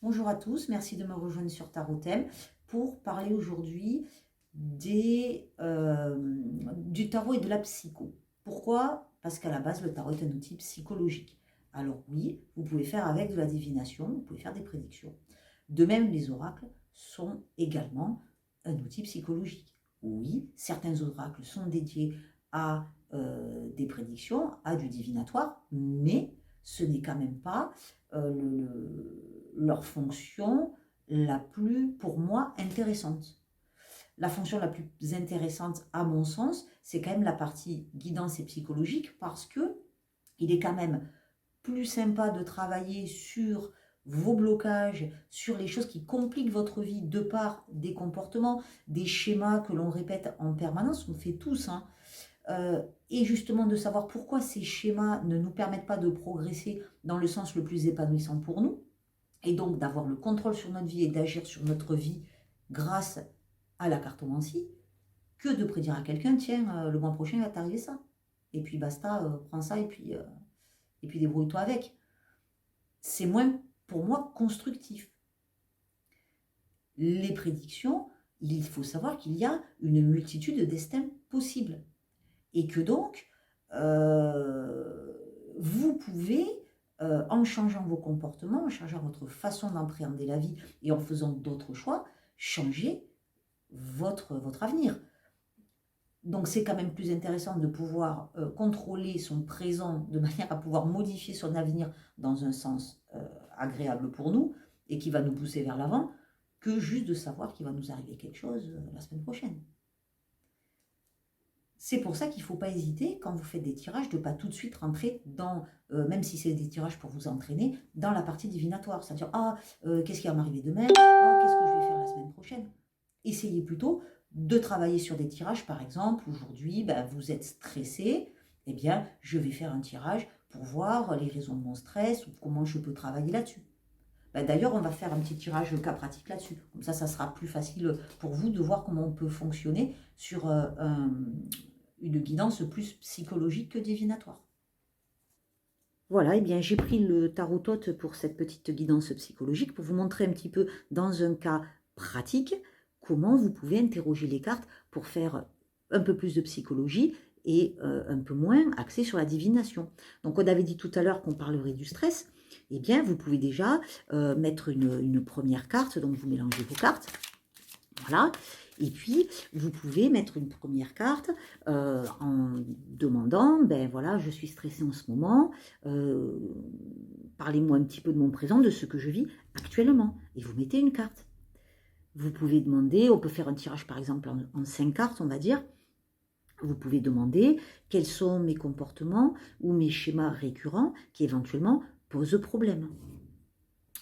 Bonjour à tous, merci de me rejoindre sur Tarot Thème pour parler aujourd'hui du tarot et de la psycho. Pourquoi? Parce qu'à la base, le tarot est un outil psychologique. Alors oui, vous pouvez faire avec de la divination, vous pouvez faire des prédictions. De même, les oracles sont également un outil psychologique. Oui, certains oracles sont dédiés à des prédictions, à du divinatoire, mais ce n'est quand même pas leur fonction la plus, pour moi, intéressante. La fonction la plus intéressante, à mon sens, c'est quand même la partie guidance et psychologique parce que il est quand même plus sympa de travailler sur vos blocages, sur les choses qui compliquent votre vie de par des comportements, des schémas que l'on répète en permanence, on fait tous, hein, et justement de savoir pourquoi ces schémas ne nous permettent pas de progresser dans le sens le plus épanouissant pour nous, et donc d'avoir le contrôle sur notre vie et d'agir sur notre vie grâce à la cartomancie, que de prédire à quelqu'un, tiens, le mois prochain il va t'arriver ça. Et puis basta, prends ça et puis débrouille-toi avec. C'est moins, pour moi, constructif. Les prédictions, il faut savoir qu'il y a une multitude de destins possibles. Et que donc, vous pouvez, en changeant vos comportements, en changeant votre façon d'appréhender la vie et en faisant d'autres choix, changer votre avenir. Donc c'est quand même plus intéressant de pouvoir contrôler son présent de manière à pouvoir modifier son avenir dans un sens agréable pour nous et qui va nous pousser vers l'avant, que juste de savoir qu'il va nous arriver quelque chose la semaine prochaine. C'est pour ça qu'il ne faut pas hésiter, quand vous faites des tirages, de ne pas tout de suite rentrer dans, même si c'est des tirages pour vous entraîner, dans la partie divinatoire. C'est-à-dire, qu'est-ce qui va m'arriver demain? Qu'est-ce que je vais faire la semaine prochaine? Essayez plutôt de travailler sur des tirages, par exemple, aujourd'hui, vous êtes stressé, eh bien, je vais faire un tirage pour voir les raisons de mon stress ou comment je peux travailler là-dessus. D'ailleurs, on va faire un petit tirage cas pratique là-dessus. Comme ça sera plus facile pour vous de voir comment on peut fonctionner sur une guidance plus psychologique que divinatoire. Voilà, eh bien j'ai pris le tarot-tote pour cette petite guidance psychologique pour vous montrer un petit peu dans un cas pratique comment vous pouvez interroger les cartes pour faire un peu plus de psychologie et un peu moins axé sur la divination. Donc on avait dit tout à l'heure qu'on parlerait du stress. Eh bien vous pouvez déjà mettre une première carte, donc vous mélangez vos cartes. Voilà. Et puis, vous pouvez mettre une première carte en demandant, ben voilà, je suis stressée en ce moment, parlez-moi un petit peu de mon présent, de ce que je vis actuellement. Et vous mettez une carte. Vous pouvez demander, on peut faire un tirage par exemple en 5 cartes, on va dire. Vous pouvez demander quels sont mes comportements ou mes schémas récurrents qui éventuellement posent problème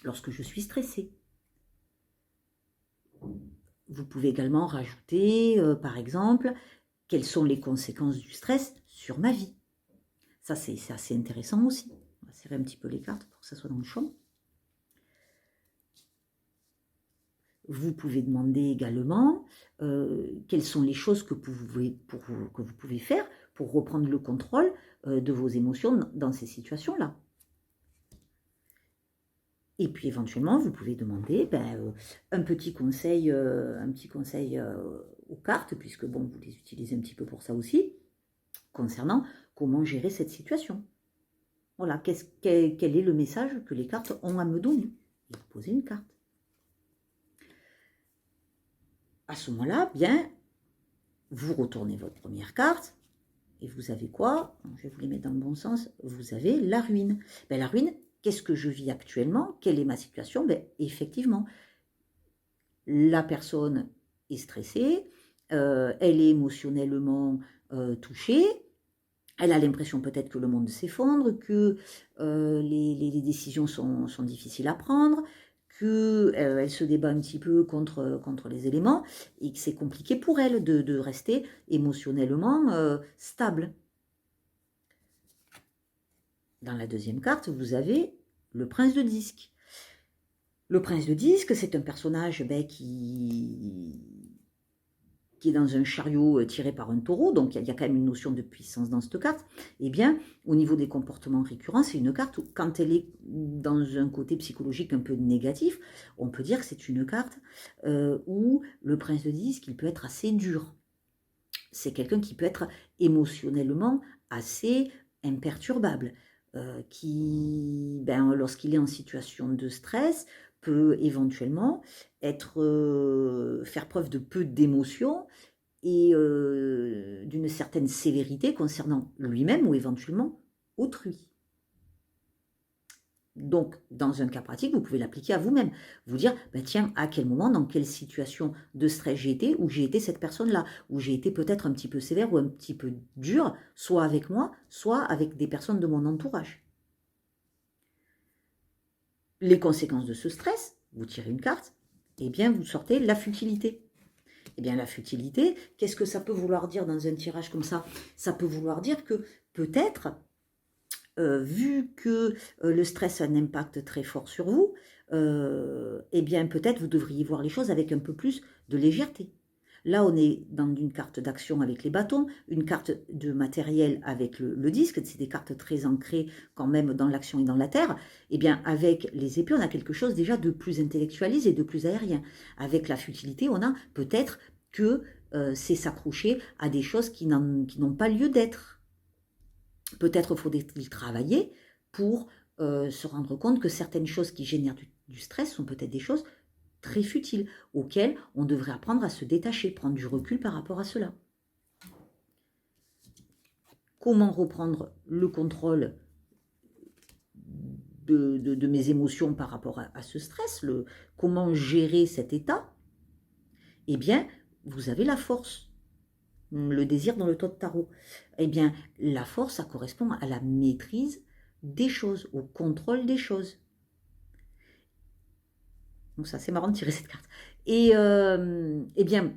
lorsque je suis stressée. Vous pouvez également rajouter, par exemple, quelles sont les conséquences du stress sur ma vie. Ça, c'est assez intéressant aussi. On va serrer un petit peu les cartes pour que ça soit dans le champ. Vous pouvez demander également quelles sont les choses que vous pouvez faire pour reprendre le contrôle de vos émotions dans ces situations-là. Et puis éventuellement, vous pouvez demander un petit conseil aux cartes, puisque bon, vous les utilisez un petit peu pour ça aussi, concernant comment gérer cette situation. Voilà, quel est le message que les cartes ont à me donner? Et vous posez une carte. À ce moment-là, bien, vous retournez votre première carte, et vous avez quoi? Je vais vous les mettre dans le bon sens. Vous avez la ruine. La ruine, qu'est-ce que je vis actuellement? Quelle est ma situation? Effectivement, la personne est stressée, elle est émotionnellement touchée, elle a l'impression peut-être que le monde s'effondre, que les décisions sont difficiles à prendre, qu'elle se débat un petit peu contre les éléments et que c'est compliqué pour elle de rester émotionnellement stable. Dans la deuxième carte, vous avez le prince de disque. Le prince de disque, c'est un personnage qui qui est dans un chariot tiré par un taureau, donc il y a quand même une notion de puissance dans cette carte, eh bien, au niveau des comportements récurrents, c'est une carte où, quand elle est dans un côté psychologique un peu négatif, on peut dire que c'est une carte où le prince de disque, il peut être assez dur. C'est quelqu'un qui peut être émotionnellement assez imperturbable, qui, lorsqu'il est en situation de stress, peut éventuellement faire preuve de peu d'émotion et d'une certaine sévérité concernant lui-même ou éventuellement autrui. Donc, dans un cas pratique, vous pouvez l'appliquer à vous-même. Vous dire, tiens, à quel moment, dans quelle situation de stress j'ai été, où j'ai été cette personne-là, où j'ai été peut-être un petit peu sévère ou un petit peu dur, soit avec moi, soit avec des personnes de mon entourage. Les conséquences de ce stress, vous tirez une carte, et bien vous sortez la futilité. Eh bien la futilité, qu'est-ce que ça peut vouloir dire dans un tirage comme ça? Ça peut vouloir dire que peut-être, vu que le stress a un impact très fort sur vous, eh bien peut-être vous devriez voir les choses avec un peu plus de légèreté. Là, on est dans une carte d'action avec les bâtons, une carte de matériel avec le disque, c'est des cartes très ancrées quand même dans l'action et dans la terre. Eh bien, avec les épées, on a quelque chose déjà de plus intellectualisé, de plus aérien. Avec la futilité, on a peut-être que c'est s'accrocher à des choses qui n'ont pas lieu d'être. Peut-être faudrait-il travailler pour se rendre compte que certaines choses qui génèrent du stress sont peut-être des choses très futiles, auxquelles on devrait apprendre à se détacher, prendre du recul par rapport à cela. Comment reprendre le contrôle de mes émotions par rapport à ce stress, comment gérer cet état? Eh bien, vous avez la force. Le désir dans le tas de tarot. Eh bien, la force, ça correspond à la maîtrise des choses, au contrôle des choses. Donc ça, c'est marrant de tirer cette carte. Et eh bien,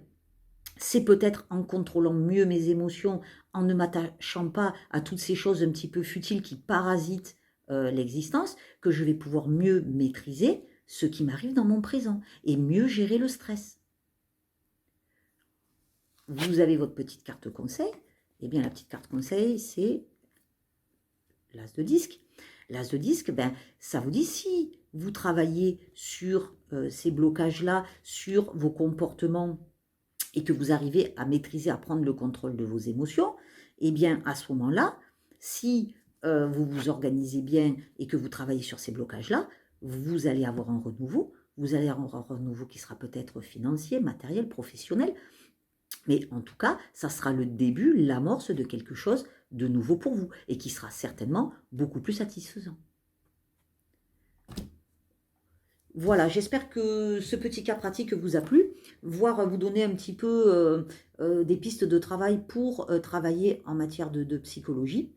c'est peut-être en contrôlant mieux mes émotions, en ne m'attachant pas à toutes ces choses un petit peu futiles qui parasitent l'existence, que je vais pouvoir mieux maîtriser ce qui m'arrive dans mon présent et mieux gérer le stress. Vous avez votre petite carte conseil. Eh bien, la petite carte conseil, c'est l'as de disque. L'as de disque, ça vous dit si vous travaillez sur ces blocages-là, sur vos comportements et que vous arrivez à maîtriser, à prendre le contrôle de vos émotions, eh bien, à ce moment-là, si vous vous organisez bien et que vous travaillez sur ces blocages-là, vous allez avoir un renouveau. Vous allez avoir un renouveau qui sera peut-être financier, matériel, professionnel. Mais en tout cas, ça sera le début, l'amorce de quelque chose de nouveau pour vous et qui sera certainement beaucoup plus satisfaisant. Voilà, j'espère que ce petit cas pratique vous a plu, voire vous donner un petit peu des pistes de travail pour travailler en matière de psychologie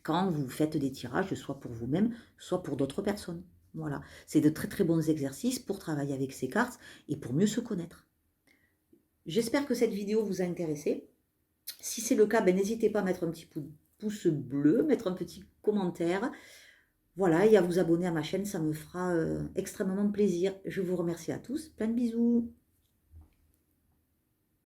quand vous faites des tirages, soit pour vous-même, soit pour d'autres personnes. Voilà, c'est de très très bons exercices pour travailler avec ces cartes et pour mieux se connaître. J'espère que cette vidéo vous a intéressé. Si c'est le cas, n'hésitez pas à mettre un petit pouce bleu, mettre un petit commentaire. Voilà, et à vous abonner à ma chaîne, ça me fera extrêmement plaisir. Je vous remercie à tous. Plein de bisous.